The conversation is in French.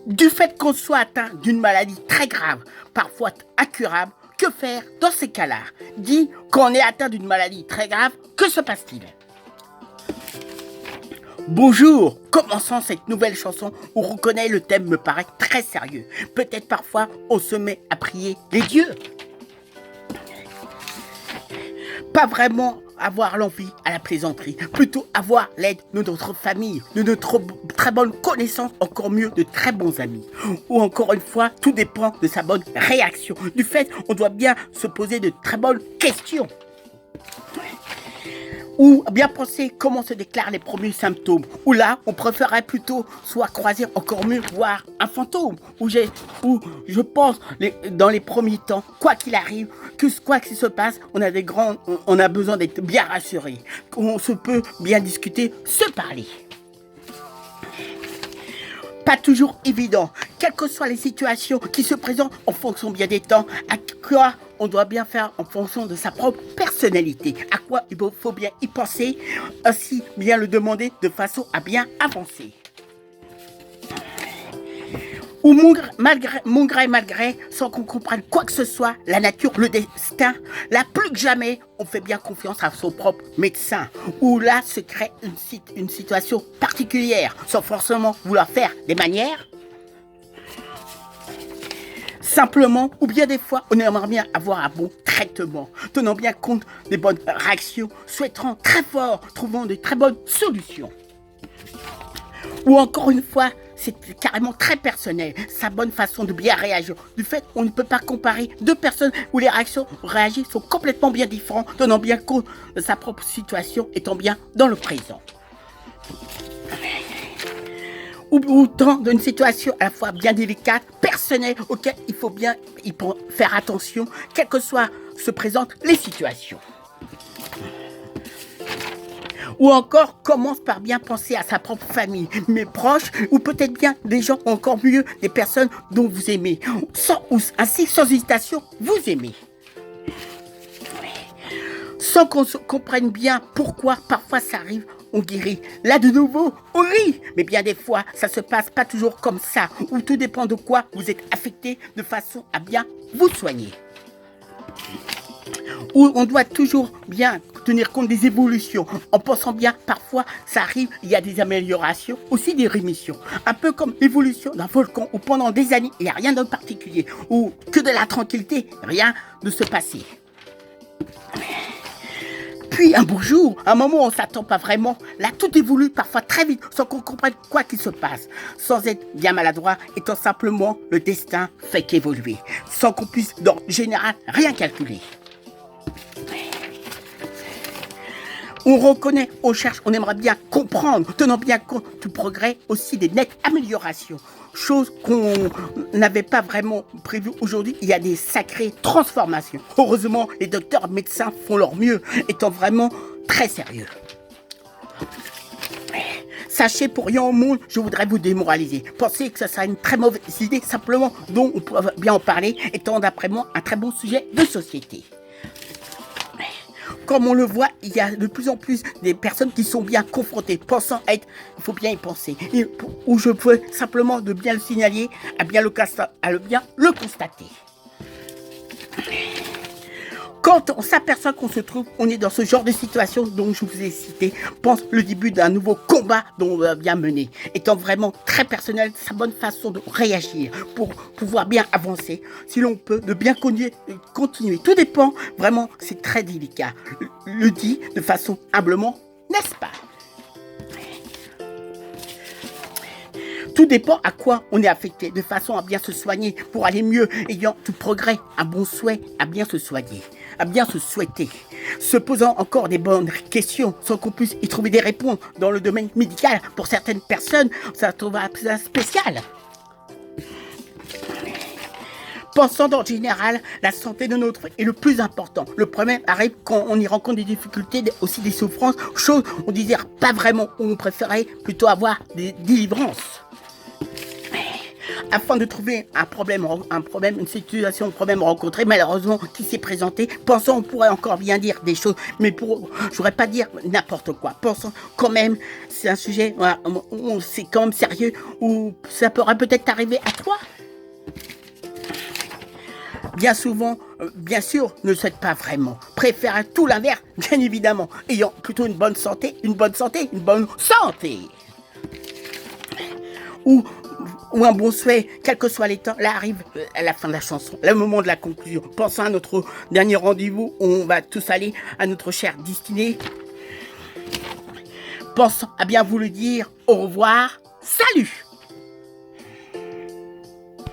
Du fait qu'on soit atteint d'une maladie très grave, parfois incurable, que faire dans ces cas-là? Dit qu'on est atteint d'une maladie très grave, que se passe-t-il? Bonjour, commençons cette nouvelle chanson où on reconnaît le thème me paraît très sérieux. Peut-être parfois on se met à prier les dieux. Pas vraiment avoir l'envie à la plaisanterie, plutôt avoir l'aide de notre famille, de notre très bonne connaissance, encore mieux de très bons amis. Ou encore une fois, tout dépend de sa bonne réaction. Du fait, on doit bien se poser de très bonnes questions. Ou bien penser comment se déclarent les premiers symptômes. Ou là, on préférerait plutôt soit croiser encore mieux, voir un fantôme. Ou je pense, dans les premiers temps, quoi qu'il arrive, quoi qu'il se passe, on a besoin d'être bien rassuré. On se peut bien discuter, se parler. Pas toujours évident, quelles que soient les situations qui se présentent en fonction bien des temps, à quoi on doit bien faire en fonction de sa propre personnalité, à quoi il faut bien y penser, ainsi bien le demander de façon à bien avancer. Ou malgré, sans qu'on comprenne quoi que ce soit, la nature, le destin, là plus que jamais, on fait bien confiance à son propre médecin. Ou là se crée une situation particulière, sans forcément vouloir faire des manières. Simplement, ou bien des fois, on aimerait bien avoir un bon traitement, tenant bien compte des bonnes réactions, souhaitant très fort, trouvant de très bonnes solutions. Ou encore une fois, c'est carrément très personnel, sa bonne façon de bien réagir. Du fait qu'on ne peut pas comparer deux personnes où les réactions réagissent sont complètement bien différentes, tenant bien compte de sa propre situation, étant bien dans le présent. Ou dans une situation à la fois bien délicate, personnelle, auquel il faut bien faire attention, quelles que soient se présentent les situations. Ou encore, commence par bien penser à sa propre famille, mes proches, ou peut-être bien des gens, encore mieux, des personnes dont vous aimez. Ainsi, sans hésitation, vous aimez. Sans qu'on comprenne bien pourquoi parfois ça arrive, on guérit. Là, de nouveau, on rit. Mais bien des fois, ça se passe pas toujours comme ça, ou tout dépend de quoi vous êtes affecté de façon à bien vous soigner. Où on doit toujours bien tenir compte des évolutions, en pensant bien, parfois, ça arrive, il y a des améliorations, aussi des rémissions. Un peu comme l'évolution d'un volcan, où pendant des années, il n'y a rien de particulier, ou que de la tranquillité, rien de se passer. Puis un beau jour, un moment où on ne s'attend pas vraiment, là tout évolue parfois très vite, sans qu'on comprenne quoi qu'il se passe, sans être bien maladroit, étant simplement le destin fait qu'évoluer, sans qu'on puisse, dans le général, rien calculer. On reconnaît, on cherche, on aimerait bien comprendre, tenant bien compte du progrès, aussi des nettes améliorations. Chose qu'on n'avait pas vraiment prévu aujourd'hui, il y a des sacrées transformations. Heureusement, les docteurs et médecins font leur mieux, étant vraiment très sérieux. Sachez, pour rien au monde, je voudrais vous démoraliser. Pensez que ça sera une très mauvaise idée, simplement, dont on peut bien en parler, étant d'après moi un très bon sujet de société. Comme on le voit, il y a de plus en plus des personnes qui sont bien confrontées, pensant être, il faut bien y penser, où je peux simplement de bien le signaler, à bien le constater. Quand on s'aperçoit qu'on se trouve, on est dans ce genre de situation dont je vous ai cité, pense le début d'un nouveau combat dont on va bien mener, étant vraiment très personnel, sa bonne façon de réagir pour pouvoir bien avancer, si l'on peut, de bien continuer. Tout dépend, vraiment, c'est très délicat. Le dit de façon humblement, n'est-ce pas? Tout dépend à quoi on est affecté, de façon à bien se soigner, pour aller mieux, ayant tout progrès, un bon souhait, à bien se soigner, à bien se souhaiter, se posant encore des bonnes questions, sans qu'on puisse y trouver des réponses dans le domaine médical. Pour certaines personnes, ça trouve un peu spécial. Pensant en général, la santé de notre vie est le plus important. Le problème arrive quand on y rencontre des difficultés, aussi des souffrances, choses on désire pas vraiment, on préférait plutôt avoir des délivrances. afin de trouver un problème, une situation, un problème rencontré, malheureusement, qui s'est présenté. Pensons, on pourrait encore bien dire des choses, mais je voudrais pas dire n'importe quoi. Pensons quand même, c'est un sujet, voilà, c'est quand même sérieux, où ça pourrait peut-être arriver à toi. Bien souvent, bien sûr, ne le souhaite pas vraiment. Préfère tout l'inverse, bien évidemment, ayant plutôt une bonne santé. Ou un bon souhait, quel que soit l'état. Là arrive à la fin de la chanson, le moment de la conclusion. Pensons à notre dernier rendez-vous où on va tous aller à notre chère destinée. Pensons à bien vous le dire. Au revoir. Salut!